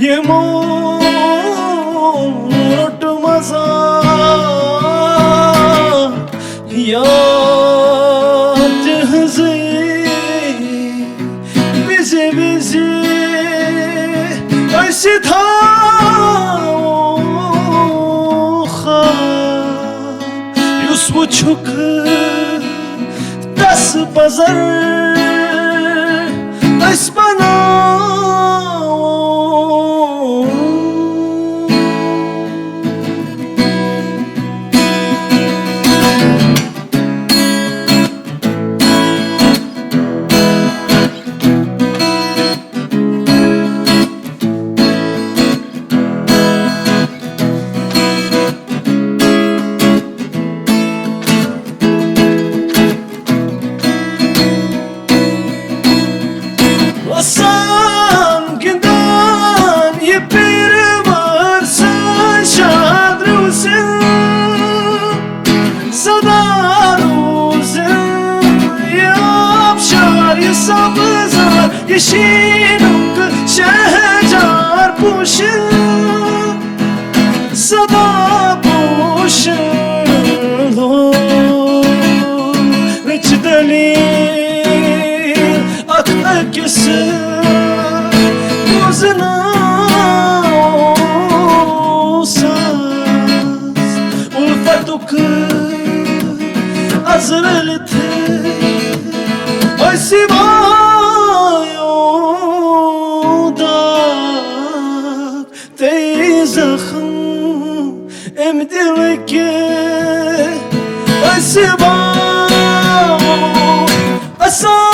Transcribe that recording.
يموت مزار يا تهزي bizi أشتها يسوى çökür دست بزر اسمنا Aslan günden yepyeni varsın şadrusun Sadarusun yapşar yasabızar Yeşiluk şecar puşun Sada puşun Reç delil akısı Buzuna saz Ulfatuk azrelti Ay sivayo dak Teyzakın emdirke Ay sivayo Asa